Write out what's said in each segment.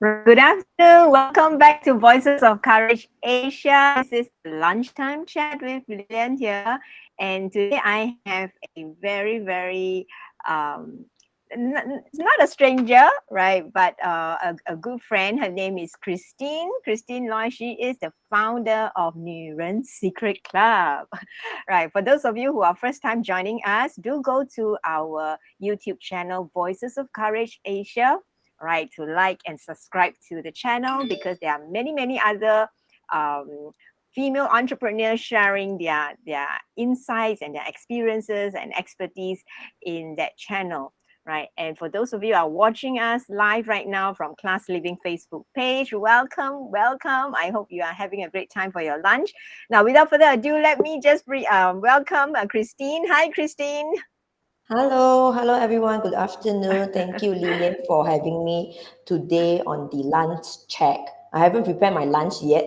Good afternoon. Welcome back to Voices of Courage Asia. This is the Lunchtime Chat with Lilian here. And today I have a very, um, not a stranger, right? But a good friend. Her name is Christine. Christine Loy. She is the founder of Nuren Secret Club. Right. For those of you who are first time joining us, do go to our YouTube channel, Voices of Courage Asia, right, to like and subscribe to the channel because there are many other um, female entrepreneurs sharing their insights and their experiences and expertise in that channel, right? And for those of you who are watching us live right now from Class Living Facebook page, welcome. I hope you are having a great time for your lunch. Now, without further ado, let me just welcome Christine. Hi, Christine. Hello everyone. Good afternoon. Thank you, Lilian, for having me today on the lunch check. I haven't prepared my lunch yet.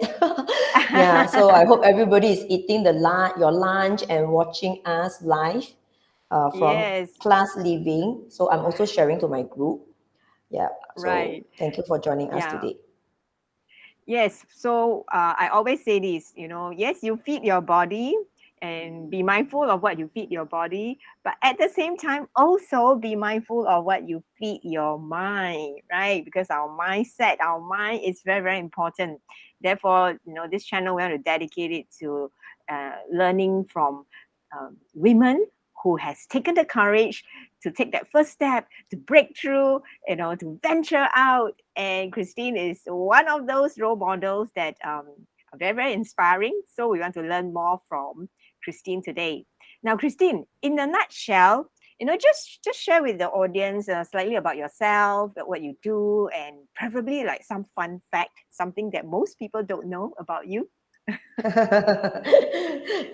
Yeah, so I hope everybody is eating your lunch and watching us live from Yes, class living. So I'm also sharing to my group. Yeah, so right. thank you for joining us Yeah. today. Yes. So I always say this, yes, you feed your body and be mindful of what you feed your body, but at the same time, also be mindful of what you feed your mind, right? Because our mind is very important. Therefore, this channel, we want to dedicate it to learning from women who has taken the courage to take that first step to break through, to venture out. And Christine is one of those role models that are very inspiring. So we want to learn more from Christine today. Now, Christine, in a nutshell, just share with the audience slightly about yourself, what you do, and preferably like some fun fact, something that most people don't know about you.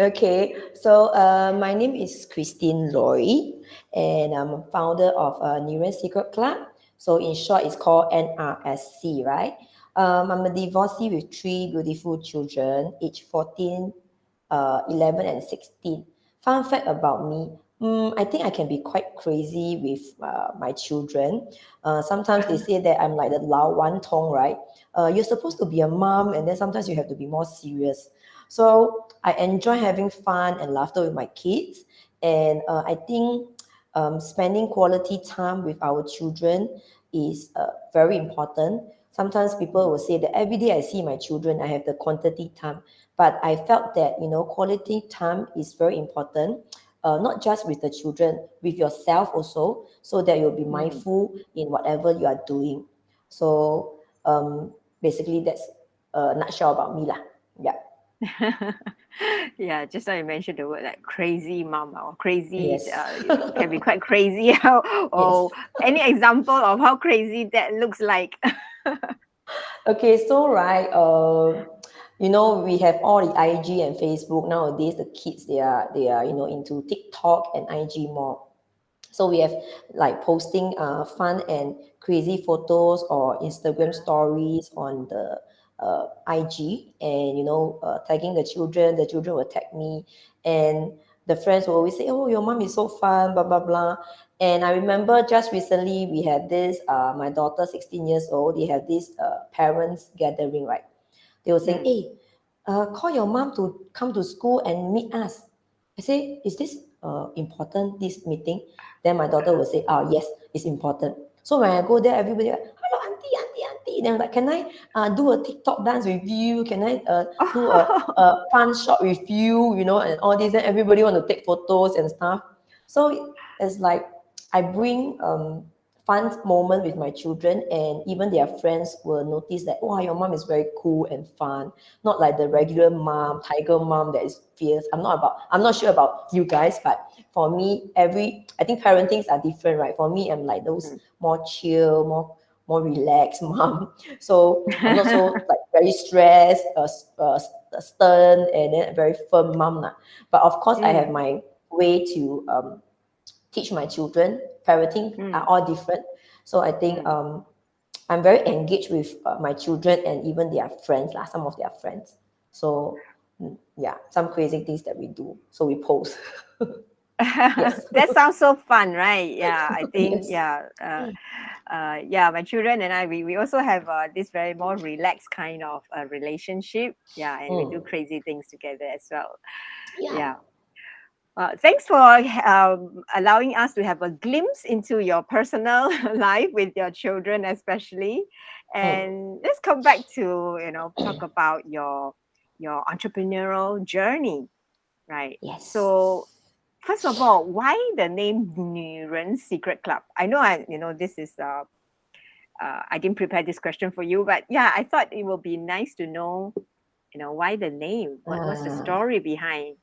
Okay, so my name is Christine Loy, and I'm a founder of Nuren Secret Club. So in short, it's called NRSC, right? I'm a divorcee with three beautiful children, aged 14, 11, and 16. Fun fact about me, I think I can be quite crazy with my children. Sometimes they say that I'm like the Lao Wan Tong, right? You're supposed to be a mom, and then sometimes you have to be more serious. So I enjoy having fun and laughter with my kids, and I think spending quality time with our children is very important. Sometimes people will say that every day I see my children, I have the quantity time, but I felt that quality time is very important. Not just with the children, with yourself also, so that you'll be Mm. mindful in whatever you are doing. So basically, that's a nutshell about me lah. Yeah. Yeah, just now you mentioned the word like crazy mom or crazy, Yes. can be quite crazy. Yes. Or any example of how crazy that looks like? Okay, so right, we have all the IG and Facebook nowadays. The kids they are into TikTok and IG more. So we have like posting fun and crazy photos or Instagram stories on the IG, and tagging the children. The children will tag me, and the friends will always say, "Oh, your mom is so fun," blah blah blah. And I remember just recently we had this. My daughter, 16 years old, they have this parents gathering, right? They were saying, Mm, "Hey, call your mom to come to school and meet us." I say, "Is this important, this meeting?" Then my daughter will say, "Oh, yes, it's important." So when I go there, everybody like, "Hello, auntie, auntie, auntie." Then I'm like, "Can I do a TikTok dance with you? Can I do a fun shot with you? And all this." Then everybody want to take photos and stuff. So it's like I bring fun moment with my children, and even their friends will notice that, wow, your mom is very cool and fun, not like the regular mom, tiger mom that is fierce. I'm not sure about you guys, but for me, I think parentings are different, right? For me, I'm like those mm. more chill, more relaxed mom. So I'm not so like very stressed, stern, and then a very firm mom lah. But of course, I have Mm, my way to teach my children. Parenting are mm, all different. So I think mm. I'm very engaged with my children and even their friends, lah, some of their friends. So yeah, some crazy things that we do. So we post. Yes. That sounds so fun, right? Yeah, I think Yes. yeah. Yeah, my children and I, we also have this very more relaxed kind of relationship. Yeah, and we do Mm. crazy things together as well. Yeah. Yeah. Thanks for allowing us to have a glimpse into your personal life with your children, especially. Mm. And let's come back to talk about your entrepreneurial journey, right? Yes. So, first of all, why the name Nuren Secret Club? I know this is I didn't prepare this question for you, but yeah, I thought it would be nice to know why the name. What's the Uh, story behind?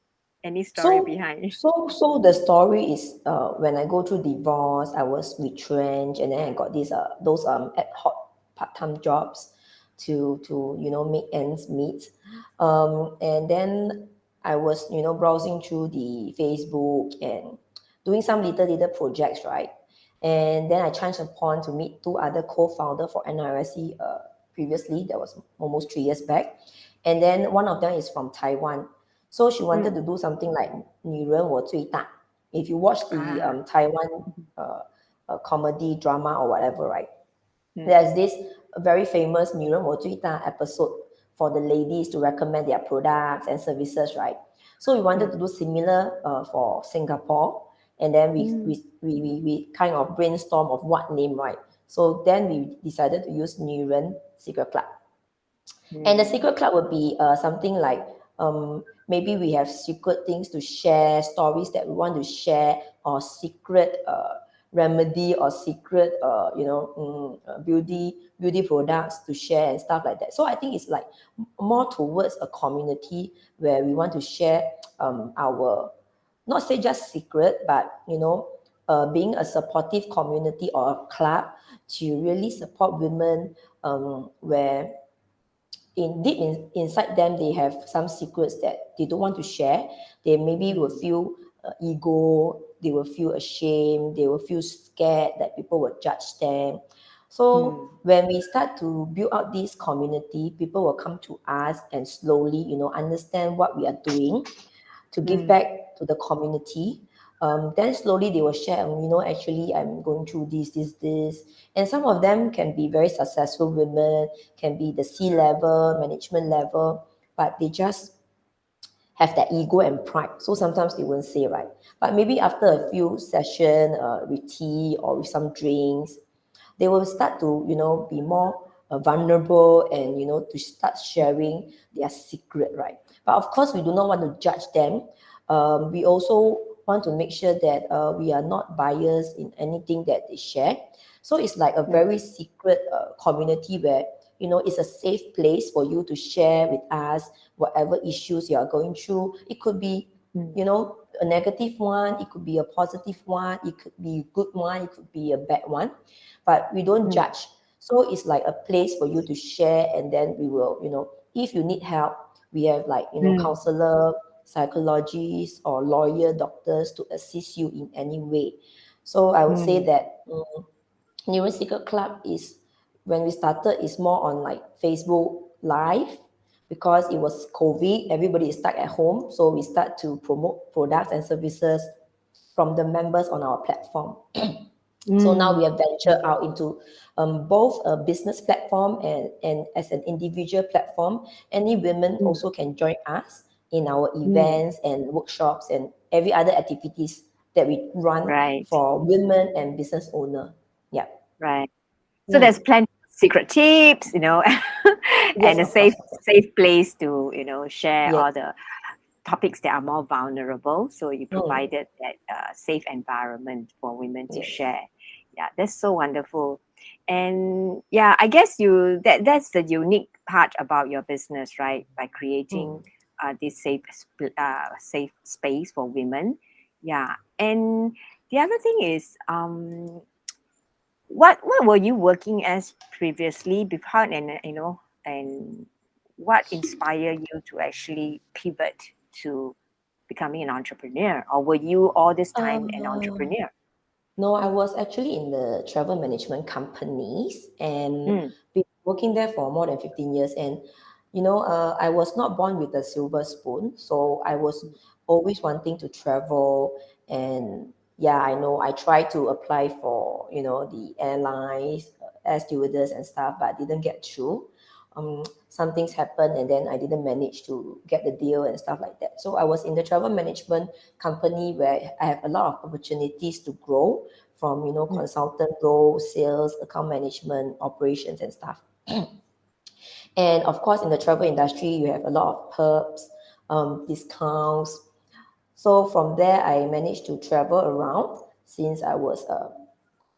Any story so behind? so the story is when I go through divorce, I was retrenched, and then I got these those ad hoc part-time jobs to make ends meet. And then I was browsing through the Facebook and doing some little projects, right? And then I chanced upon to meet two other co-founder for NRSC previously. That was almost 3 years back. And then one of them is from Taiwan. So she wanted Mm. to do something like 女人我最大. If you watch the Ah. Taiwan comedy drama or whatever, right? Mm. There's this very famous 女人我最大 episode for the ladies to recommend their products and services, right? So we wanted Mm. to do similar for Singapore, and then we, Mm. we, we, we, we kind of brainstorm of what name, right? So then we decided to use 女人 Secret Club. And the Mm. secret club would be something like maybe we have secret things to share, stories that we want to share, or secret remedy or secret beauty products to share and stuff like that. So I think it's like more towards a community where we want to share our, not say just secret, but being a supportive community or a club to really support women where inside them they have some secrets that they don't want to share. They maybe will Mm. feel ego, they will feel ashamed, they will feel scared that people will judge them. So Mm. when we start to build out this community, people will come to us and slowly understand what we are doing to give Mm. back to the community. Then slowly they will share, actually I'm going through this. And some of them can be very successful women, can be the C level, management level, but they just have that ego and pride. So sometimes they won't say, right? But maybe after a few sessions with tea or with some drinks, they will start to be more vulnerable and to start sharing their secret, right? But of course we do not want to judge them. We also want to make sure that we are not biased in anything that they share. So it's like a Mm. very secret community where it's a safe place for you to share with us whatever issues you are going through. It could be Mm. a negative one, it could be a positive one, it could be a good one, it could be a bad one, but we don't Mm. judge. So it's like a place for you to share, and then we will, if you need help, we have like, Mm. counselor, psychologists, or lawyer, doctors to assist you in any way. So I would say Mm. that Neuron Secret Club is, when we started, is more on like Facebook Live because it was COVID, everybody is stuck at home. So we start to promote products and services from the members on our platform. So now we Mm. have ventured out into both a business platform and as an individual platform. Any women Mm. also can join us in our Mm. events and workshops and every other activities that we run Right. for women and business owner. Yeah. Right. So there's Mm. plenty of secret tips, Yes, and a of course, safe of course. safe place to share Yes. all the topics that are more vulnerable. So you Mm. provided that safe environment for women to Yes. share. Yeah, that's so wonderful. And yeah, I guess that's the unique part about your business, right? By creating Mm. this safe space for women. Yeah, and the other thing is, what were you working as previously before, and and what inspired you to actually pivot to becoming an entrepreneur, or were you all this time an Uh, entrepreneur? no, I was actually in the travel management companies and Mm. been working there for more than 15 years. And, I was not born with a silver spoon. So I was always wanting to travel And yeah, I know I tried to apply for, the airlines, air stewardess and stuff, but didn't get through. Some things happened, and then I didn't manage to get the deal and stuff like that. So I was in the travel management company where I have a lot of opportunities to grow from, mm, consultant role, sales, account management, operations and stuff. And of course, in the travel industry, you have a lot of perks, discounts. So from there, I managed to travel around since I was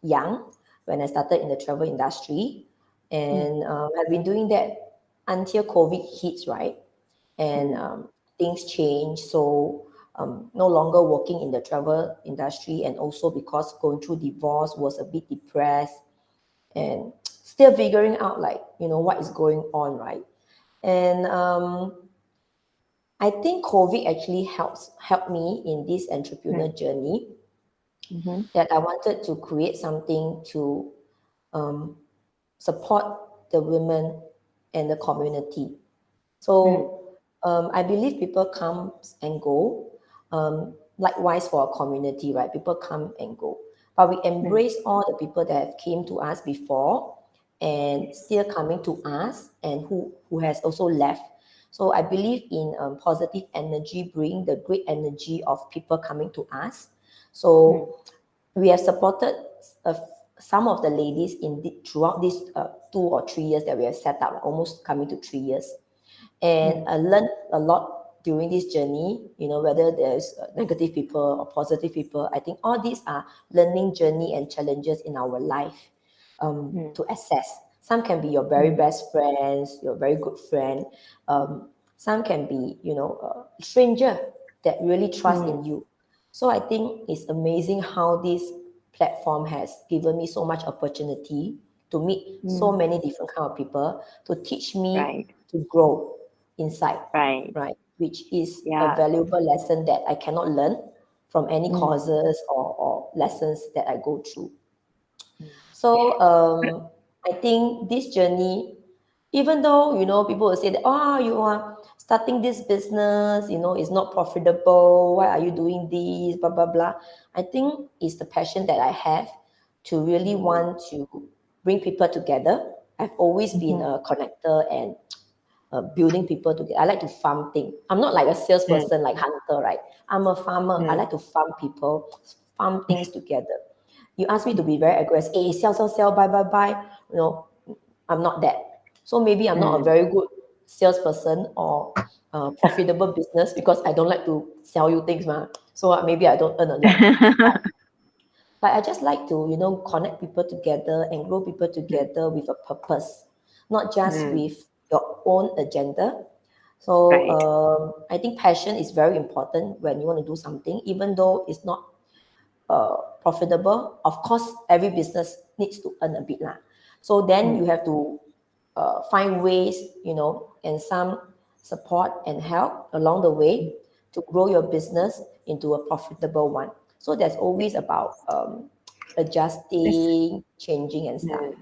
young when I started in the travel industry. mm, And I've been doing that until COVID hits, right? And mm, things change. So no longer working in the travel industry, and also because going through divorce was a bit depressed and still figuring out like, what is going on, right? And I think COVID actually helped me in this entrepreneur mm, journey, mhm, that I wanted to create something to support the women and the community. mm, So I believe people come and go. Likewise for a community, right? People come and go, but we mm, embrace all the people that have came to us before and yes, still coming to us, and who has also left. So I believe in positive energy, bring the great energy of people coming to us. mm, So we have supported uh, some of the ladies throughout these 2 or 3 years that we have set up, almost coming to 3 years. And mm, I learned a lot during this journey, whether there's negative people or positive people. I think all these are learning journey and challenges in our life, mm, to assess. Some can be your very mm, best friends, your very good friend. Some can be, a stranger that really trust mm, in you. So I think it's amazing how this platform has given me so much opportunity to meet so mm, many different kind of people, to teach me right, to grow inside, right, right? Which is a yeah, valuable lesson that I cannot learn from any mm, courses or lessons that I go through. mm, So I think this journey, even though people will say that, oh, you are starting this business, it's not profitable. Why are you doing this? Blah blah blah. I think it's the passion that I have to really mm, want to bring people together. I've always been mhm, a connector and building people together. I like to farm things. I'm not like a mm, salesperson like hunter, right? I'm a farmer. I mm, like to farm people, farm things together. You ask me to be very aggressive, hey, sell, sell, sell, buy, buy, buy. You know, I'm not that. So maybe I'm not a mm. very good salesperson or profitable business because I don't like to sell you things, ma. So maybe I don't earn a lot. But I just like to, connect people together and grow people Mm, together with a purpose, not just mm, with your own agenda. So right, I think passion is very important when you want to do something, even though it's not profitable. Of course, every business needs to earn a bit lah. So then mm, you have to find ways, and some support and help along the way mm, to grow your business into a profitable one. So there's always about this, adjusting, changing and stuff. mm.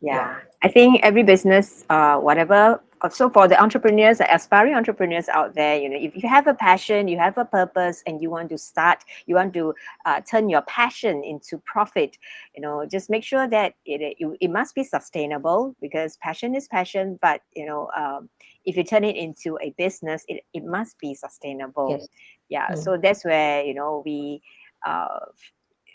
Yeah. Yeah, I think every business, whatever. So for the entrepreneurs, the aspiring entrepreneurs out there, if you have a passion, you have a purpose, and you want to start, you want to turn your passion into profit, just make sure that it must be sustainable, because passion is passion. But if you turn it into a business, it must be sustainable. Yes. Yeah, Mm. so that's where uh,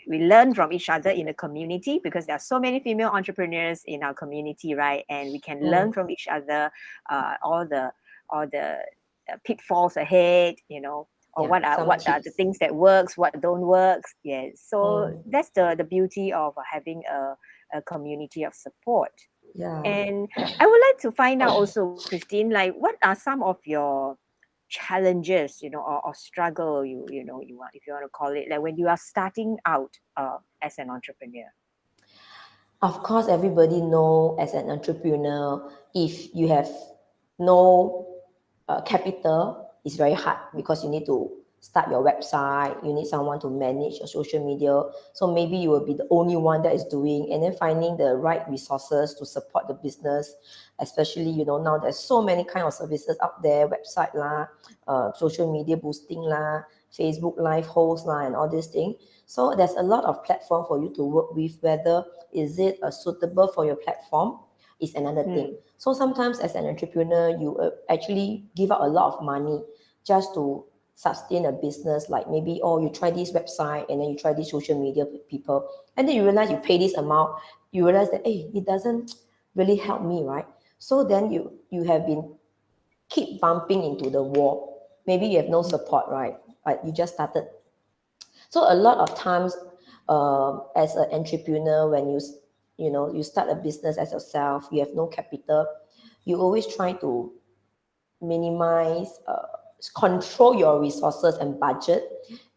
we learn from each other in the community, because there are so many female entrepreneurs in our community, right? And we can learn Mm. from each other, all the pitfalls ahead, or Yeah. Some what are the tips. things that works, what don't work. Yes, so Mm. that's the beauty of having a community of support. Yeah. And I would like to find out also, Christine, like, what are some of your challenges, or struggle, you want, if you want to call it, like when you are starting out as an entrepreneur. Of course, everybody know as an entrepreneur, if you have no capital, it's very hard because you need to start your website, you need someone to manage your social media. So maybe you will be the only one that is doing, and then finding the right resources to support the business, especially, now there's so many kind of services out there, website lah, social media boosting lah, Facebook Live host lah and all these things. So there's a lot of platform for you to work with. Whether is it suitable for your platform is another thing. Mm. So sometimes as an entrepreneur, you actually give out a lot of money just to sustain a business. Like maybe, oh, you try this website and then you try this social media people, and then you realize you pay this amount, you realize that hey, it doesn't really help me, right? So then you have been keep bumping into the wall. Maybe you have no support, right? But you just started. So a lot of times, as an entrepreneur, when you start a business as yourself, you have no capital, you always try to minimize, control your resources and budget.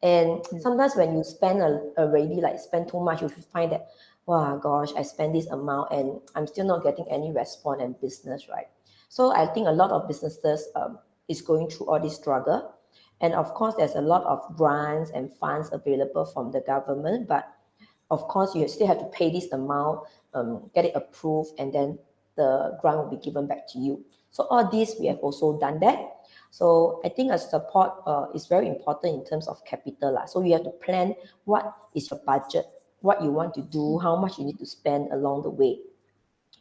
And Mm. sometimes when you spend already, like spend too much, you find that, wow, gosh, I spend this amount and I'm still not getting any response in business, right? So I think a lot of businesses is going through all this struggle. And of course, there's a lot of grants and funds available from the government, but of course, you still have to pay this amount, get it approved, and then the grant will be given back to you. So all this, we have also done that. So I think a support is very important in terms of capital lah. So you have to plan what is your budget, what you want to do, how much you need to spend along the way.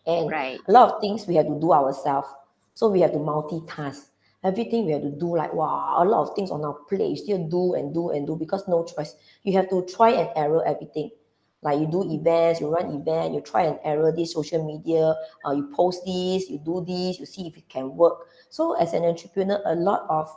And Right. a lot of things we have to do ourselves. So we have to multitask. Everything we have to do, like wow, a lot of things on our plate. You still do and do and do because no choice. You have to try and error everything. Like you do events, you run event, you try and error this social media, you post this, you do this, you see if it can work. So as an entrepreneur, a lot of,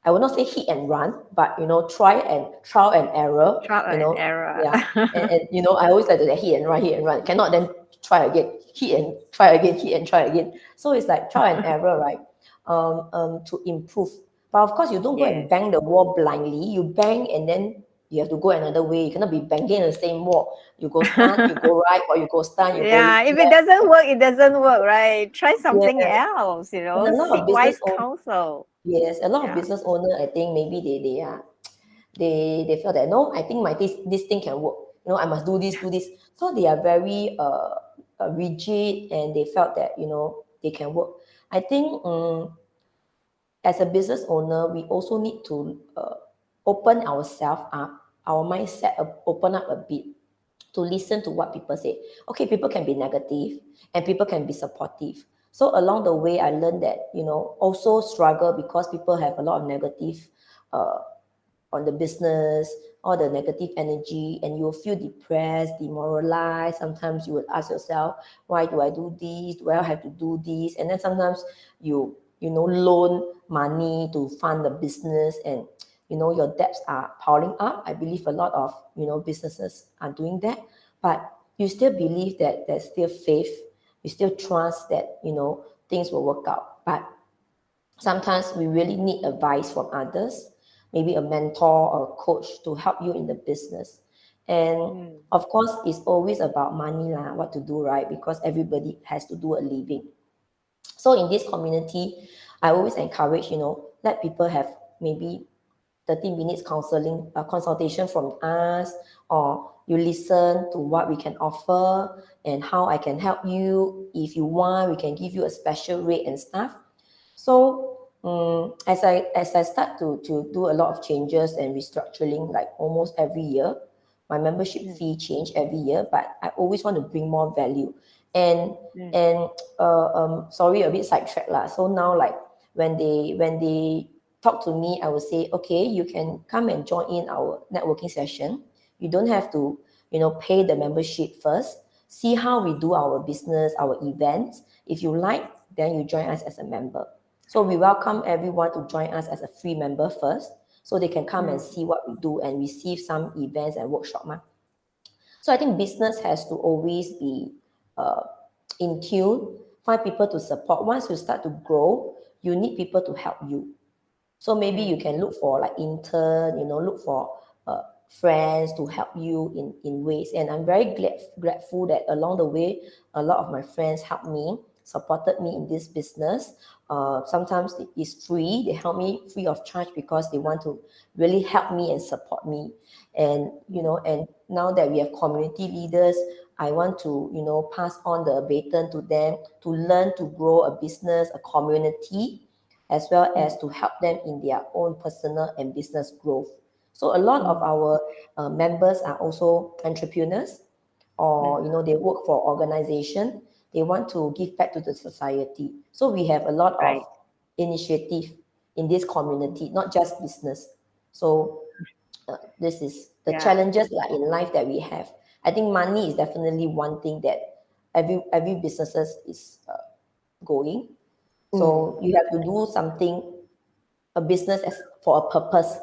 I will not say hit and run, but try and trial and error, Trial and error. yeah. And I always like to say hit and run. Cannot then try again, hit and try again, hit and try again. So it's like trial and error, right? To improve. But of course, you don't go and Yes. bang the wall blindly. You bang and then you have to go another way. You cannot be banging the same wall. You go stun, you go right, or you go stun, you go Yeah, if it left. doesn't work, it doesn't work, right? Try something Yes. else, And a lot seek of business wise owners, counsel. yes, a lot of Yeah. business owner, I think maybe they are they feel that no, I think my this thing can work. I must do this. So they are very rigid, and they felt that they can work. I think as a business owner, we also need to open ourselves up, our mindset open up a bit to listen to what people say. Okay, people can be negative and people can be supportive. So along the way, I learned that also struggle because people have a lot of negative uh, on the business, all the negative energy, and you'll feel depressed, demoralized. Sometimes you will ask yourself, why do I do this? Do I have to do this? And then sometimes you loan money to fund the business, and your debts are piling up. I believe a lot of businesses are doing that, but you still believe that there's still faith. You still trust that things will work out. But sometimes we really need advice from others, maybe a mentor or a coach to help you in the business. And Mm. of course, it's always about money, lah, what to do, right? Because everybody has to do a living. So in this community, I always encourage, let people have maybe 30 minutes consultation from us, or you listen to what we can offer and how I can help you. If you want, we can give you a special rate and stuff. So as I start to do a lot of changes and restructuring, like almost every year, my membership Mm. fee change every year, but I always want to bring more value. And Mm. and sorry, a bit sidetrack lah. So now, like when they talk to me, I will say, okay, you can come and join in our networking session. You don't have to pay the membership first. See how we do our business, our events. If you like, then you join us as a member. So we welcome everyone to join us as a free member first, so they can come and Mm. see what we do and receive some events and workshop. So I think business has to always be uh, in tune, find people to support. Once you start to grow, you need people to help you. So maybe you Mm. can look for like intern, look for friends to help you in ways. And I'm very grateful that along the way, a lot of my friends helped me, supported me in this business. Sometimes it is free. They help me free of charge because they want to really help me and support me. And and now that we have community leaders, I want to pass on the baton to them to learn to grow a business, a community, as well Mm. as to help them in their own personal and business growth. So a lot of Mm. our members are also entrepreneurs, or Mm. they work for organization. They want to give back to the society. So we have a lot of Right. initiative in this community, not just business. So this is the Yeah. challenges like in life that we have. I think money is definitely one thing that every businesses is going. Mm. So you have to do something, a business as for a purpose.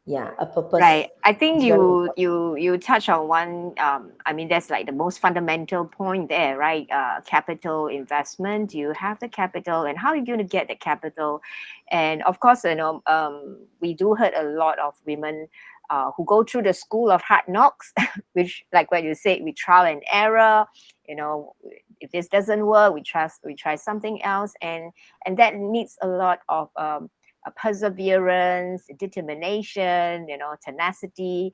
Yeah, a purpose Right. I think is very you important. you you touch on one. I mean, that's like the most fundamental point there, right? Capital investment. You have the capital, and how are you going to get the capital? And of course, we do heard a lot of women who go through the school of hard knocks, which, like what you said, we trial and error. You know, if this doesn't work, we try something else, and that needs a lot of perseverance, determination, tenacity,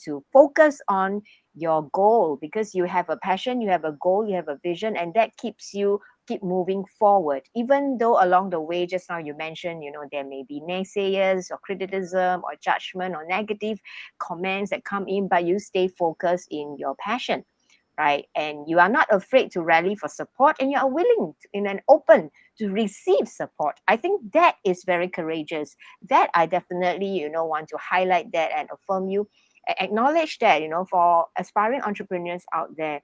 to focus on your goal, because you have a passion, you have a goal, you have a vision, and that keeps you keep moving forward. Even though along the way, just now you mentioned, there may be naysayers or criticism or judgment or negative comments that come in, but you stay focused in your passion, right? And you are not afraid to rally for support, and you are willing and open to receive support. I think that is very courageous. That I definitely, want to highlight that and affirm you, acknowledge that, for aspiring entrepreneurs out there,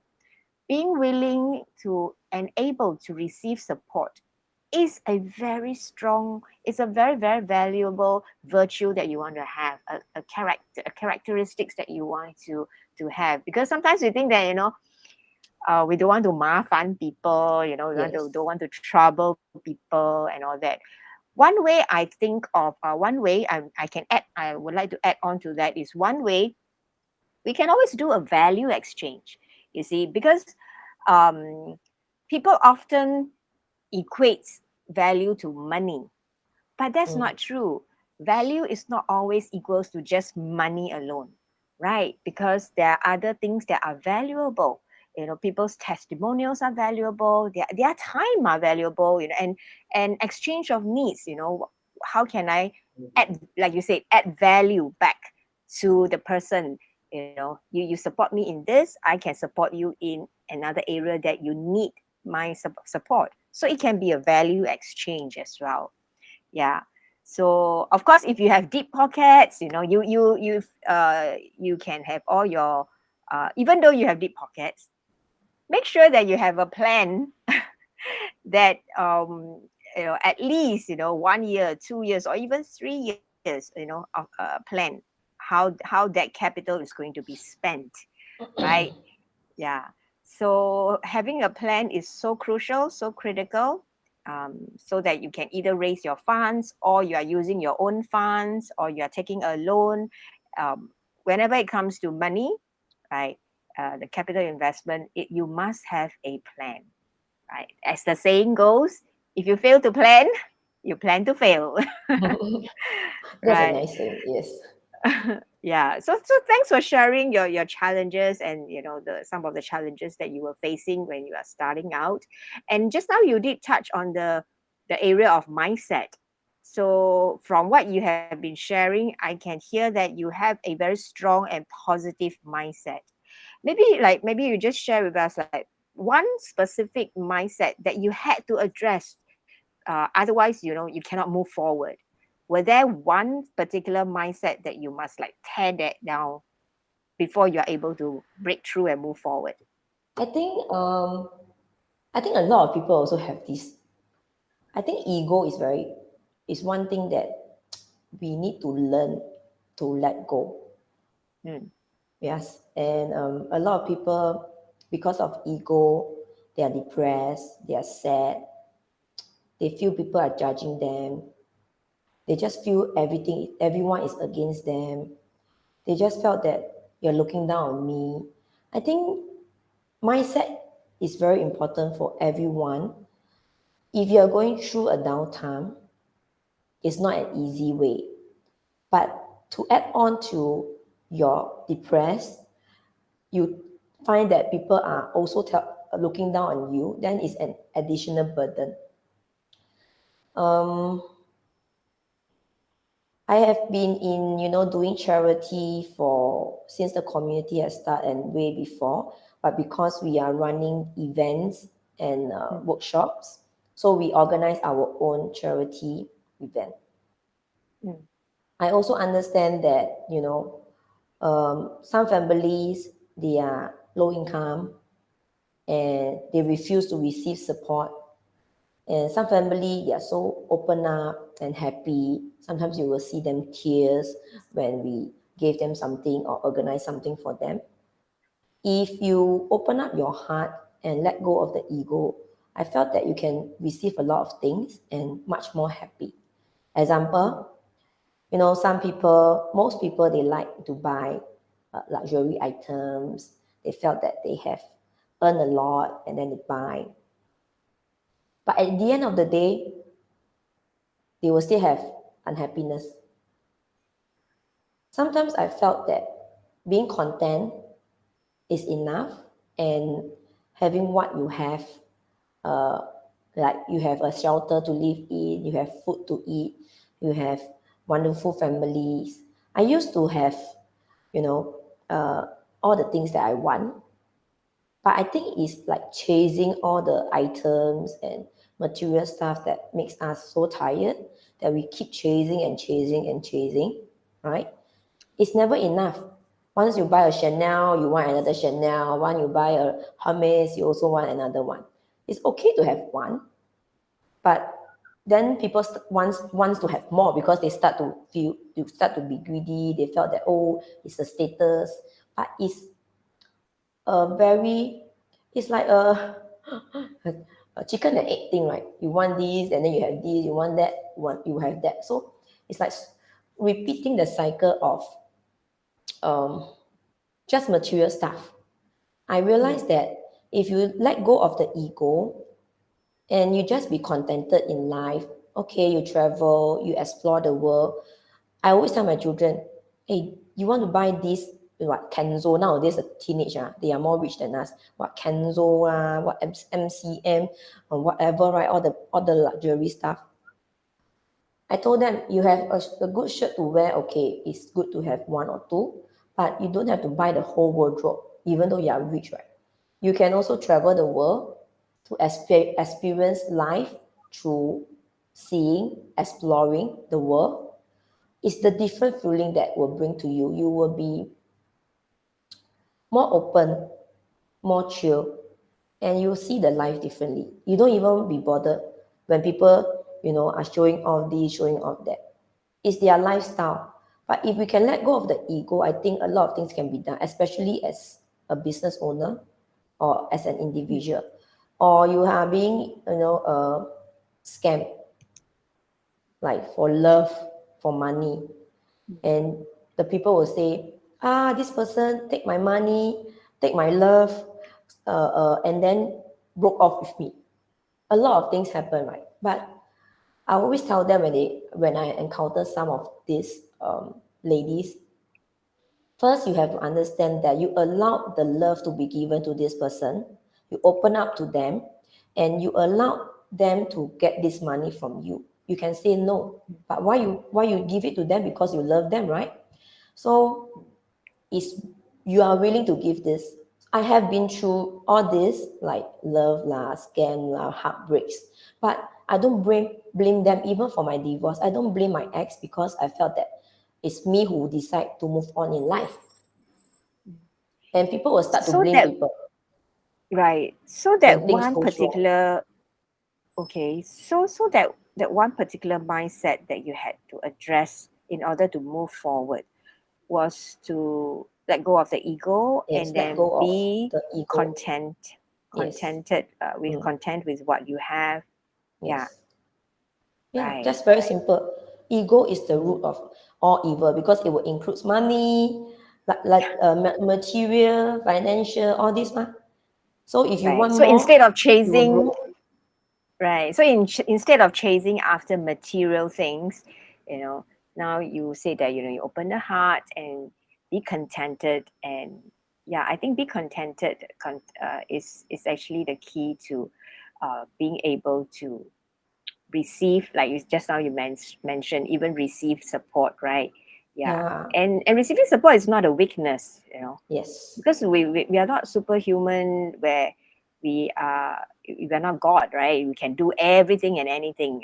being willing to and able to receive support is a very, very valuable virtue that you want to have, a characteristics that you want to have. Because sometimes we think that, we don't want to 麻烦 people, we Yes. don't want to trouble people and all that. One way I think of, one way I would like to add on to that is, one way we can always do a value exchange. You see, because um, people often equates value to money, but that's Mm. not true. Value is not always equals to just money alone, right? Because there are other things that are valuable. People's testimonials are valuable. Their time are valuable. And exchange of needs. How can I add, like you said, add value back to the person? You support me in this, I can support you in another area that you need my support. So it can be a value exchange as well. Yeah. So of course, if you have deep pockets, you can have all your, even though you have deep pockets, make sure that you have a plan that, at least, 1 year, 2 years, or even 3 years, of plan how that capital is going to be spent, right? Yeah. So having a plan is so crucial, so critical, so that you can either raise your funds, or you are using your own funds, or you are taking a loan. Whenever it comes to money, right? The capital investment, you must have a plan, right? As the saying goes, if you fail to plan, you plan to fail, That's a right? nice thing. Yes. Yeah. So thanks for sharing your challenges, and the some of the challenges that you were facing when you are starting out. And just now you did touch on the area of mindset. So from what you have been sharing, I can hear that you have a very strong and positive mindset. Maybe you just share with us, like, one specific mindset that you had to address, otherwise, you cannot move forward. Were there one particular mindset that you must, like, tear that down before you are able to break through and move forward? I think I think a lot of people also have this. I think ego is one thing that we need to learn to let go. Mm. Yes, and a lot of people, because of ego, they are depressed, they are sad, they feel people are judging them, they just feel everyone is against them. They just felt that you're looking down on me. I think mindset is very important for everyone. If you're going through a downtime, it's not an easy way. But to add on to your depressed, you find that people are also looking down on you, then it's an additional burden. I have been in, doing charity for since the community has started and way before. But because we are running events and Mm, workshops, so we organize our own charity event. mm, I also understand that, some families, they are low income and they refuse to receive support. And some family, they are so open up and happy. Sometimes you will see them tears when we gave them something or organize something for them. If you open up your heart and let go of the ego, I felt that you can receive a lot of things and much more happy. mm, Example, most people, they like to buy luxury items. They felt that they have earned a lot and then they buy. But at the end of the day, they will still have unhappiness. Sometimes I felt that being content is enough, and having what you have, uh, like you have a shelter to live in, you have food to eat, you have wonderful families. I used to have, you know, uh, all the things that I want, but I think it's like chasing all the items and material stuff that makes us so tired that we keep chasing and chasing and chasing, right? It's never enough. Once you buy a Chanel, you want another Chanel. Once you buy a Hermes, you also want another one. It's okay to have one, but then people wants to have more because they start to be greedy. They felt that, oh, it's a status, but it's a very, it's like a chicken and egg thing, right? You want this, and then you have this. You want that, you have that. So it's like repeating the cycle of um, just material stuff. I mm, realized that if you let go of the ego and you just be contented in life, okay, you travel, you explore the world. I always tell my children, hey, you want to buy this, what, Kenzo, nowadays the teenage, they are more rich than us. What Kenzo, what MCM, or whatever, right? All the luxury stuff. I told them, you have a good shirt to wear, okay, it's good to have one or two, but you don't have to buy the whole wardrobe, even though you are rich, right? You can also travel the world to experience life through seeing, exploring the world. It's the different feeling that will bring to you. You will be more open, more chill, and you'll see the life differently. You don't even be bothered when people, are showing off this, showing off that. It's their lifestyle. But if we can let go of the ego, I think a lot of things can be done, especially as a business owner or as an mm, individual. Or you are being, scammed, like for love, for money. mm. And the people will say, this person take my money, take my love, and then broke off with me. A lot of things happen, right? But I always tell them when I encounter some of these ladies, first you have to understand that you allow the love to be given to this person. You open up to them, and you allow them to get this money from you. You can say no, but why you give it to them? Because you love them, right? So is you are willing to give this. I have been through all this, like love lah, scam lah, heartbreaks, but I don't blame them even for my divorce. I don't blame my ex because I felt that it's me who decide to move on in life, and people will start to So blame that people right. So that when things one go wrong. particular okay. So that one particular mindset that you had to address in order to move forward was to let go of the ego Yes, and let then go of be the ego. Yes. with Mm, content with what you have. Yeah. yes. Yeah, Right. just very Right. simple. Ego is the Mm, root of all evil because it will include money, like material, financial, all this. So if you right. want So instead more, of you will chasing grow. right. So instead of chasing after material things, you know, now you say that you open the heart and be contented, and yeah, I think be contented is actually the key to being able to receive, like you just now you mentioned, even receive support, right? Yeah. Yeah. And receiving support is not a weakness, Yes. because we are not superhuman where we are not God, right? We can do everything and anything.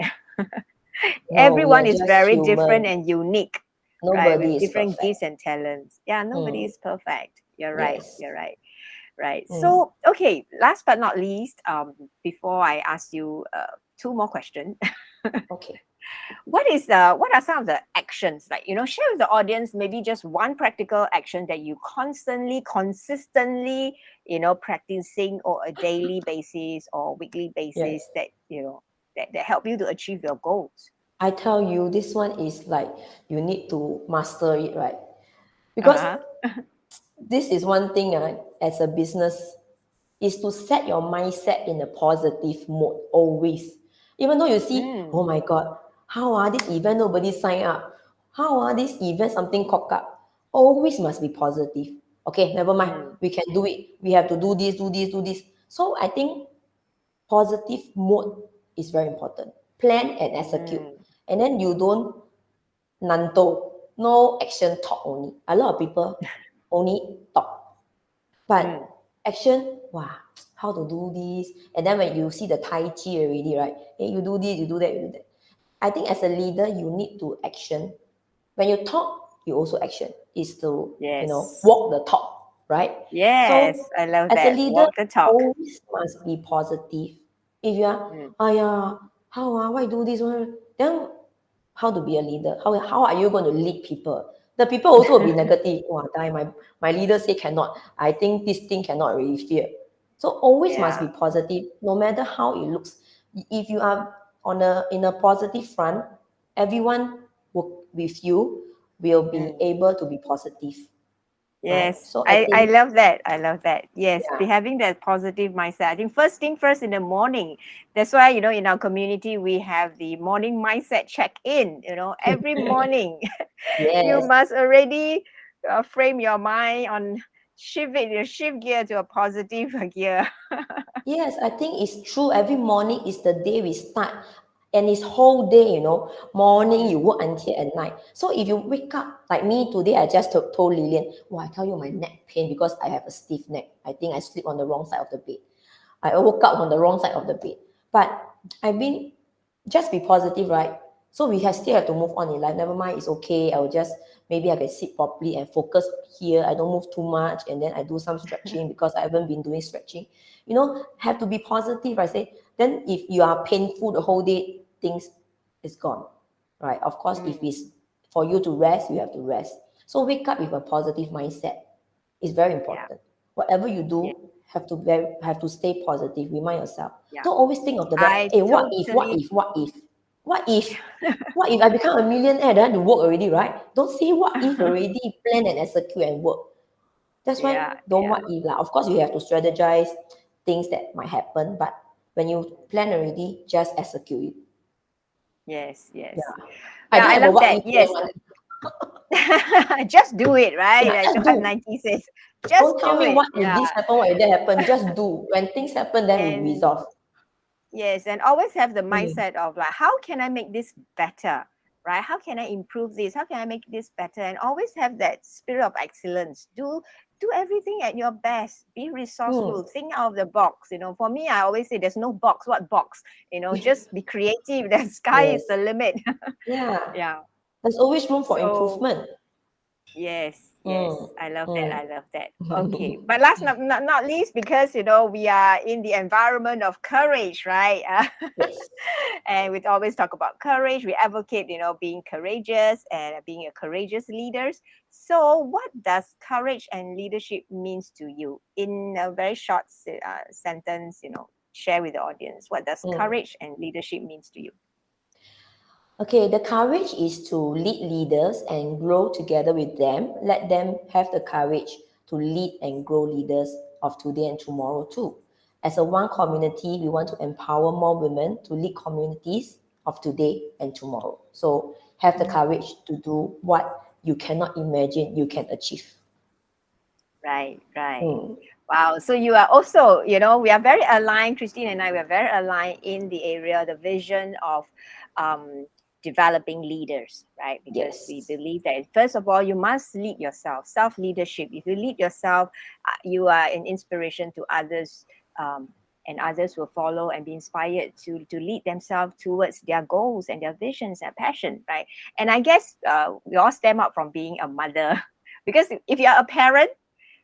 No, we are Everyone is just very different human. and unique, right? Nobody With is different perfect. gifts and talents. Yeah, nobody Mm. is perfect. You're right. Yes. You're right. Right. Mm. So, okay, last but not least, before I ask you two more questions, Okay. what are some of the actions, like, share with the audience maybe just one practical action that you constantly, consistently, practicing or a daily basis or weekly Yes. basis that that help you to achieve your goals. I tell you, this one is like you need to master it, right? Because Uh-huh. this is one thing as a business is to set your mindset in a positive mode always. Even though you see, Mm, oh my God, how are this event nobody sign up? How are this event something cock up? Always must be positive. Okay, never mind. mm, We can do it. We have to do this, do this, do this. So I think positive mode is very important. Plan and execute. mm, And then you don't nanto, no action talk only. A lot of people only talk. mm, But action, wow, how to do this? And then when you see the Tai Chi already, right? Hey, you do this, you do that, you do that. I think as a leader, you need to action. When you talk, you also action. Is to, yes. walk the talk, right? So Yes, I love as a that. leader, Walk the talk. always must be positive. If you are, Mm. yeah, how why do this? Then how to be a leader? How are you going to lead people? The people also will be negative. Wow, die, my leader say cannot. I think this thing cannot really fear. So always must Yeah. be positive, no matter how it looks. If you are in a positive front, everyone with you will be Mm. able to be positive, right? Yes, So I I think, love that. I love that. Yes, yeah, be having that positive mindset. I think first thing first in the morning. That's why, in our community we have the morning mindset check-in. Every morning you yes, must already frame your mind on shift gear to a positive gear. yes, I think it's true. Every morning is the day we start, and it's whole day, Morning you Mm. work until at night. So if you wake up like me today, I just told Lilian, oh, I tell you my neck pain because I have a stiff neck. I think I sleep on the wrong side of the bed. I woke up on the wrong side of the bed. But I mean, just be positive, right? So we still have to move on in life. Never mind, it's okay. I will just maybe I can sit properly and focus here. I don't move too much, and then I do some stretching because I haven't been doing stretching. Have to be positive. I say then if you are painful the whole day, things is gone, right? Of course, if Mm. it's for you to rest, you have to rest. So wake up with a positive mindset. It's very Yeah. important. Whatever you Yeah. do, have to stay positive. Remind yourself. Yeah. Don't always think of the bad. I Hey, what if? What totally if? What if? What if? What if I become a millionaire? Then I have to work already, right? Don't say what if already. Plan and execute and work. That's why yeah, don't yeah. what if lah. Of course, you have to strategize things that might happen, but when you plan already, just execute it. Yes, yes. Yeah. I Yeah, don't I have a love what that. if plan Yes. one. Just do it, right? Yeah, Like just what do. Nike says. Don't Just tell do me it. what if Yeah. this happen, what if that happen. Just do. When things happen, then we And resolve. yes, and always have the Mm. mindset of like, how can I make this better? Right? How can I improve this? How can I make this better? And always have that spirit of excellence. Do everything at your best. Be Hmm. resourceful. Think out of the box. For me, I always say there's no box. What box? Just be creative. The sky is Yes. the limit. Yeah. Yeah. There's always room for So improvement. yes, yes, Mm. I love that. Mm. I love that. Okay, but last not least, because we are in the environment of courage, right? Yes. And we always talk about courage. We advocate, being courageous and being a courageous leaders. So, what does courage and leadership means to you? In a very short sentence, share with the audience. What does Mm. courage and leadership means to you? Okay, the courage is to lead leaders and grow together with them. Let them have the courage to lead and grow leaders of today and tomorrow too. As a one community, we want to empower more women to lead communities of today and tomorrow. So have the courage to do what you cannot imagine you can achieve. Right, right. Mm. Wow. So you are also, we are very aligned, Christine and I, we are very aligned in the area, the vision of um, developing leaders, right? Because we Yes. believe that, first of all, you must lead yourself, self leadership. If you lead yourself, you are an inspiration to others. And others will follow and be inspired to lead themselves towards their goals and their visions and passion, right? And I guess we all stem up from being a mother. Because if you are a parent,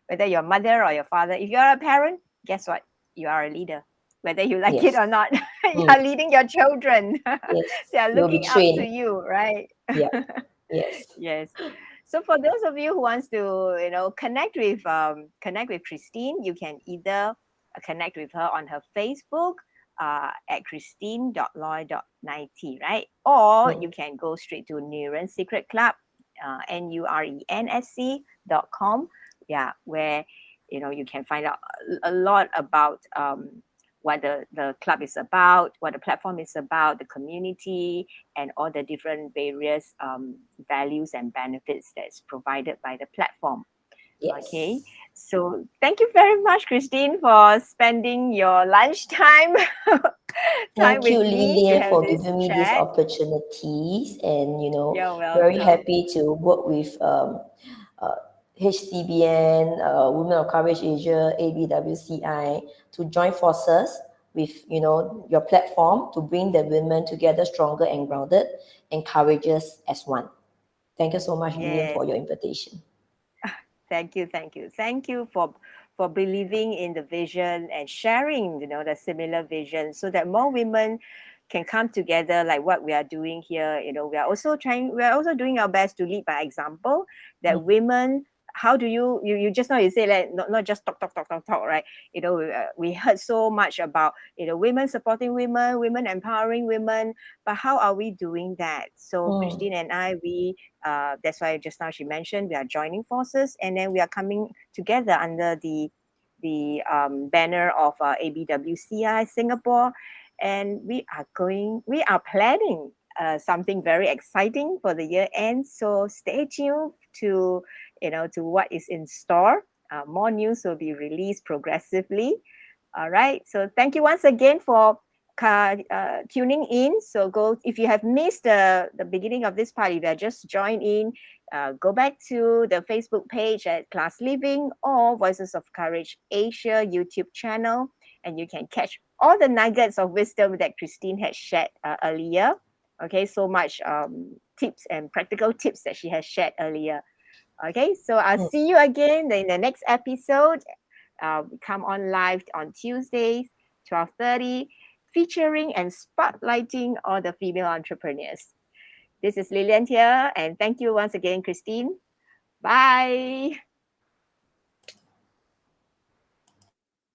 whether you're a mother or your father, if you're a parent, guess what? You are a leader. Whether you like it Yes. or not, you Mm, are leading your children. yes. They are You will be looking up to trained. you, right? Yeah. Yes. Yes. So for those of you who wants to, connect with Christine, you can either connect with her on her Facebook at christine.loy.90, right? Or Mm, you can go straight to Nuren Secret Club, NURENSC.com. Yeah, where you can find out a lot about what the club is about, what the platform is about, the community, and all the different various values and benefits that's provided by the platform. Okay, yes. so thank you very much, Christine, for spending your lunchtime time Thank you, with me to Lilian, have for this giving me these chat. opportunities, and You're very welcome. happy to work with uh, HCBN, Women of Courage Asia, ABWCI, to join forces with your platform to bring the women together stronger and grounded and courageous as one. Thank you so much, Lilian, Yes. for your invitation. Thank you, thank you, thank you for believing in the vision and sharing, the similar vision, so that more women can come together, like what we are doing here. We are also doing our best to lead by example. That Mm, women, how do you just now you say like not just talk, right? We heard so much about women supporting women, women empowering women, but how are we doing that? So mm, Christine and I, we that's why just now she mentioned we are joining forces, and then we are coming together under the banner of ABWCI Singapore, and we are planning something very exciting for the year end. So stay tuned to what is in store. More news will be released progressively. All right. So thank you once again for tuning in. So go if you have missed the beginning of this part, if you have just joined in, go back to the Facebook page at Class Living or Voices of Courage Asia YouTube channel, and you can catch all the nuggets of wisdom that Christine had shared earlier. Okay, so much tips and practical tips that she has shared earlier. Okay, so I'll mm. see you again in the next episode. We come on live on Tuesdays, 12:30, featuring and spotlighting all the female entrepreneurs. This is Lilian here, and thank you once again, Christine. Bye.